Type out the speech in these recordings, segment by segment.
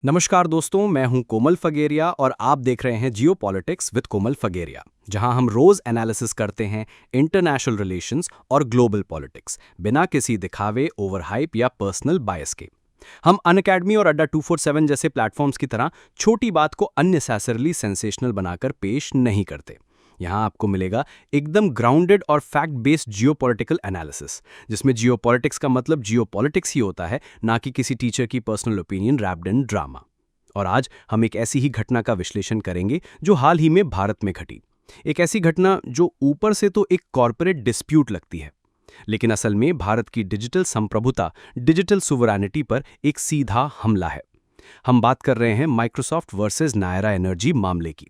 नमस्कार दोस्तों, मैं हूं कोमल फगेरिया और आप देख रहे हैं जियो पॉलिटिक्स विद कोमल फगेरिया, जहां हम रोज एनालिसिस करते हैं इंटरनेशनल रिलेशंस और ग्लोबल पॉलिटिक्स बिना किसी दिखावे, ओवर हाइप या पर्सनल बायस के। हम अनअकैडमी और अड्डा 247 जैसे प्लेटफॉर्म्स की तरह छोटी बात को अननेसेसरली सेंसेशनल बनाकर पेश नहीं करते। यहाँ आपको मिलेगा एकदम ग्राउंडेड और फैक्ट बेस्ड जियोपॉलिटिकल एनालिसिस, जिसमें जियोपॉलिटिक्स का मतलब जियोपॉलिटिक्स ही होता है, ना कि किसी टीचर की personal opinion wrapped in drama. और आज हम एक ऐसी ही घटना का विश्लेषण करेंगे जो हाल ही में भारत में घटी। एक ऐसी घटना जो ऊपर से तो एक कॉरपोरेट डिस्प्यूट लगती है, लेकिन असल में भारत की डिजिटल संप्रभुता, डिजिटल सुवरेनिटी पर एक सीधा हमला है। हम बात कर रहे हैं माइक्रोसॉफ्ट वर्सेस नायरा एनर्जी मामले की।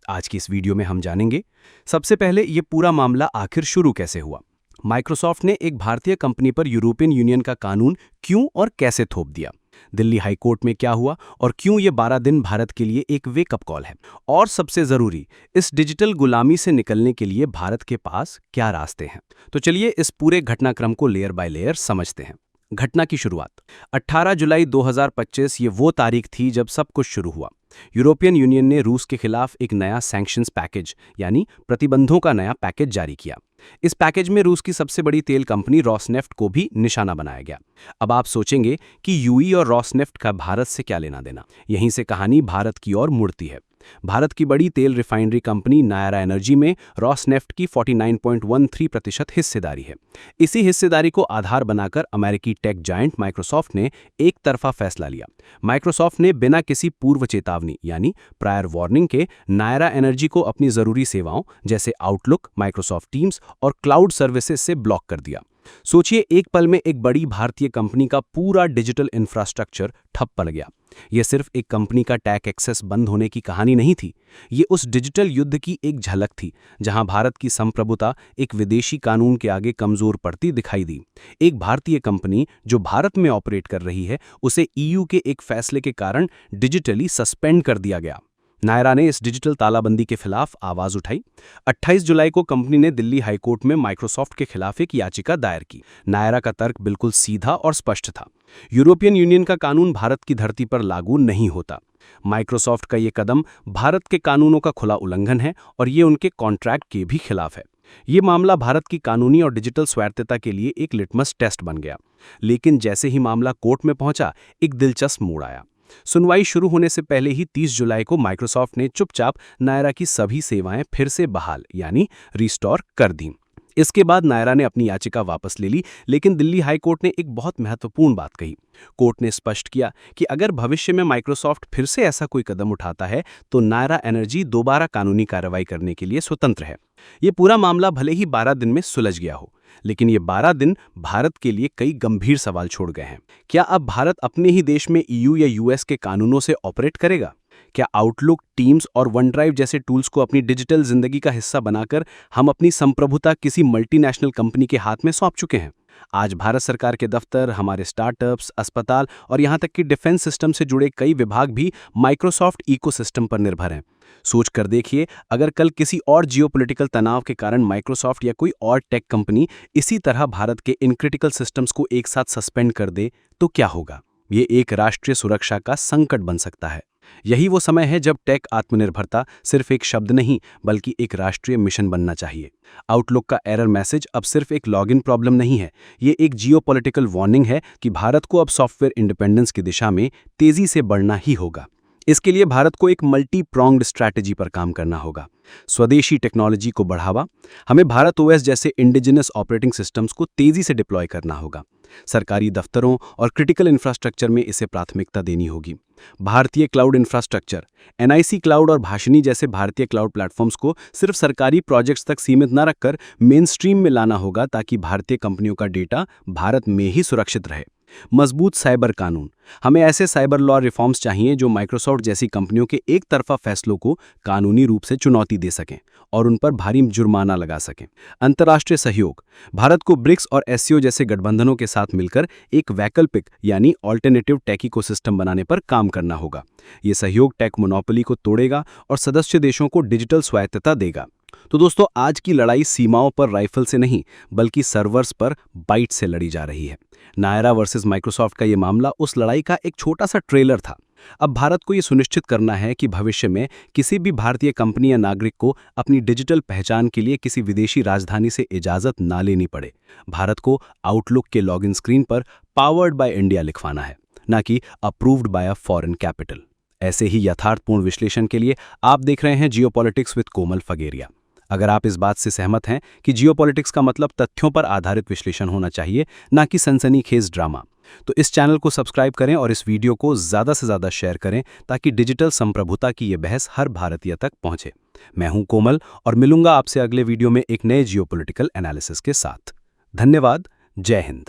आज की इस वीडियो में हम जानेंगे सबसे पहले ये पूरा मामला आखिर शुरू कैसे हुआ। माइक्रोसॉफ्ट ने एक भारतीय कंपनी पर यूरोपियन यूनियन का कानून क्यों और कैसे थोप दिया, दिल्ली हाईकोर्ट में क्या हुआ और क्यों ये 12 दिन भारत के लिए एक वेकअप कॉल है, और सबसे जरूरी, इस डिजिटल गुलामी से निकलने के लिए भारत के पास क्या रास्ते हैं। तो चलिए इस पूरे घटनाक्रम को लेयर बाय लेयर समझते हैं। घटना की शुरुआत 18 जुलाई 2025, ये वो तारीख थी जब सब कुछ शुरू हुआ। यूरोपियन यूनियन ने रूस के खिलाफ एक नया सैंक्शंस पैकेज यानी प्रतिबंधों का नया पैकेज जारी किया। इस पैकेज में रूस की सबसे बड़ी तेल कंपनी रॉसनेफ्ट को भी निशाना बनाया गया। अब आप सोचेंगे कि यूई और रॉसनेफ्ट का भारत से क्या लेना देना। यहीं से कहानी भारत की ओर मुड़ती है। भारत की बड़ी तेल रिफाइनरी कंपनी नायरा एनर्जी में रॉसनेफ्ट की 49.13% हिस्सेदारी है। इसी हिस्सेदारी को आधार बनाकर अमेरिकी टेक जायंट माइक्रोसॉफ्ट ने एक तरफा फैसला लिया। माइक्रोसॉफ्ट ने बिना किसी पूर्व चेतावनी यानी प्रायर वार्निंग के नायरा एनर्जी को अपनी जरूरी सेवाओं जैसे आउटलुक, माइक्रोसॉफ्ट टीम्स और क्लाउड सर्विसेज से ब्लॉक कर दिया। सोचिए, एक पल में एक बड़ी भारतीय कंपनी का पूरा डिजिटल इंफ्रास्ट्रक्चर ठप पड़ गया। यह सिर्फ एक कंपनी का टैग एक्सेस बंद होने की कहानी नहीं थी, ये उस डिजिटल युद्ध की एक झलक थी जहां भारत की संप्रभुता एक विदेशी कानून के आगे कमजोर पड़ती दिखाई दी। एक भारतीय कंपनी जो भारत में ऑपरेट कर रही है, उसे ईयू के एक फैसले के कारण डिजिटली सस्पेंड कर दिया गया। नायरा ने इस डिजिटल तालाबंदी के खिलाफ आवाज उठाई। 28 जुलाई को कंपनी ने दिल्ली हाईकोर्ट में माइक्रोसॉफ्ट के खिलाफ एक याचिका दायर की। नायरा का तर्क बिल्कुल सीधा और स्पष्ट था। यूरोपियन यूनियन का कानून भारत की धरती पर लागू नहीं होता। माइक्रोसॉफ्ट का ये कदम भारत के कानूनों का खुला उल्लंघन है और ये उनके कॉन्ट्रैक्ट के भी खिलाफ है। ये मामला भारत की कानूनी और डिजिटल स्वायत्तता के लिए एक लिटमस टेस्ट बन गया। लेकिन जैसे ही मामला कोर्ट में पहुंचा, एक दिलचस्प मोड़ आया। सुनवाई शुरू होने से पहले ही 30 जुलाई को माइक्रोसॉफ्ट ने चुपचाप नायरा की सभी सेवाएं फिर से बहाल यानी रिस्टोर कर दी। इसके बाद नायरा ने अपनी याचिका वापस ले ली, लेकिन दिल्ली हाई कोर्ट ने एक बहुत महत्वपूर्ण बात कही। कोर्ट ने स्पष्ट किया कि अगर भविष्य में माइक्रोसॉफ्ट फिर से ऐसा कोई कदम उठाता है तो नायरा एनर्जी दोबारा कानूनी कार्रवाई करने के लिए स्वतंत्र है। ये पूरा मामला भले ही 12 दिन में सुलझ गया हो, लेकिन ये 12 दिन भारत के लिए कई गंभीर सवाल छोड़ गए हैं। क्या अब भारत अपने ही देश में ईयू या यूएस के कानूनों से ऑपरेट करेगा? क्या आउटलुक, टीम्स और वन ड्राइव जैसे टूल्स को अपनी डिजिटल जिंदगी का हिस्सा बनाकर हम अपनी संप्रभुता किसी मल्टीनेशनल कंपनी के हाथ में सौंप चुके हैं? आज भारत सरकार के दफ्तर, हमारे स्टार्टअप्स, अस्पताल और यहां तक कि डिफेंस सिस्टम से जुड़े कई विभाग भी माइक्रोसॉफ्ट इकोसिस्टम पर निर्भर हैं। सोच कर देखिए, अगर कल किसी और जियोपॉलिटिकल तनाव के कारण माइक्रोसॉफ्ट या कोई और टेक कंपनी इसी तरह भारत के इन क्रिटिकल सिस्टम्स को एक साथ सस्पेंड कर दे तो क्या होगा? ये एक राष्ट्रीय सुरक्षा का संकट बन सकता है। यही वो समय है जब टेक आत्मनिर्भरता सिर्फ एक शब्द नहीं बल्कि एक राष्ट्रीय मिशन बनना चाहिए। आउटलुक का एरर मैसेज अब सिर्फ एक लॉगिन प्रॉब्लम नहीं है, ये एक जियोपॉलिटिकल वार्निंग है कि भारत को अब सॉफ्टवेयर इंडिपेंडेंस की दिशा में तेजी से बढ़ना ही होगा। इसके लिए भारत को एक मल्टी प्रोंग्ड स्ट्रैटेजी पर काम करना होगा। स्वदेशी टेक्नोलॉजी को बढ़ावा, हमें भारत ओएस जैसे इंडिजिनस ऑपरेटिंग सिस्टम्स को तेजी से डिप्लॉय करना होगा। सरकारी दफ्तरों और क्रिटिकल इंफ्रास्ट्रक्चर में इसे प्राथमिकता देनी होगी। भारतीय क्लाउड इंफ्रास्ट्रक्चर, एनआईसी क्लाउड और भाषिनी जैसे भारतीय क्लाउड प्लेटफॉर्म्स को सिर्फ सरकारी प्रोजेक्ट्स तक सीमित न रखकर मेन स्ट्रीम में लाना होगा, ताकि भारतीय कंपनियों का डेटा भारत में ही सुरक्षित रहे। मजबूत साइबर कानून, हमें ऐसे साइबर लॉ रिफॉर्म्स चाहिए जो माइक्रोसॉफ्ट जैसी कंपनियों के एक तरफा फैसलों को कानूनी रूप से चुनौती दे सकें और उन पर भारी जुर्माना लगा सकें। अंतर्राष्ट्रीय सहयोग, भारत को ब्रिक्स और एससीओ जैसे गठबंधनों के साथ मिलकर एक वैकल्पिक यानी ऑल्टरनेटिव टेक इकोसिस्टम बनाने पर काम करना होगा। ये सहयोग टेक मोनोपोली को तोड़ेगा और सदस्य देशों को डिजिटल स्वायत्तता देगा। तो दोस्तों, आज की लड़ाई सीमाओं पर राइफल से नहीं बल्कि सर्वर्स पर बाइट से लड़ी जा रही है। नायरा वर्सेस माइक्रोसॉफ्ट का ये मामला उस लड़ाई का एक छोटा सा ट्रेलर था। अब भारत को ये सुनिश्चित करना है कि भविष्य में किसी भी भारतीय कंपनी या नागरिक को अपनी डिजिटल पहचान के लिए किसी विदेशी राजधानी से इजाज़त ना लेनी पड़े। भारत को आउटलुक के लॉगिन स्क्रीन पर पावर्ड बाय इंडिया लिखवाना है, ना कि approved by a foreign capital. ऐसे ही यथार्थपूर्ण विश्लेषण के लिए आप देख रहे हैं जियोपॉलिटिक्स विद कोमल फगेरिया। अगर आप इस बात से सहमत हैं कि जियोपॉलिटिक्स का मतलब तथ्यों पर आधारित विश्लेषण होना चाहिए, ना कि सनसनीखेज ड्रामा, तो इस चैनल को सब्सक्राइब करें और इस वीडियो को ज़्यादा से ज़्यादा शेयर करें ताकि डिजिटल संप्रभुता की ये बहस हर भारतीय तक पहुंचे। मैं हूं कोमल और मिलूंगा आपसे अगले वीडियो में एक नए जियोपॉलिटिकल एनालिसिस के साथ। धन्यवाद। जय हिंद।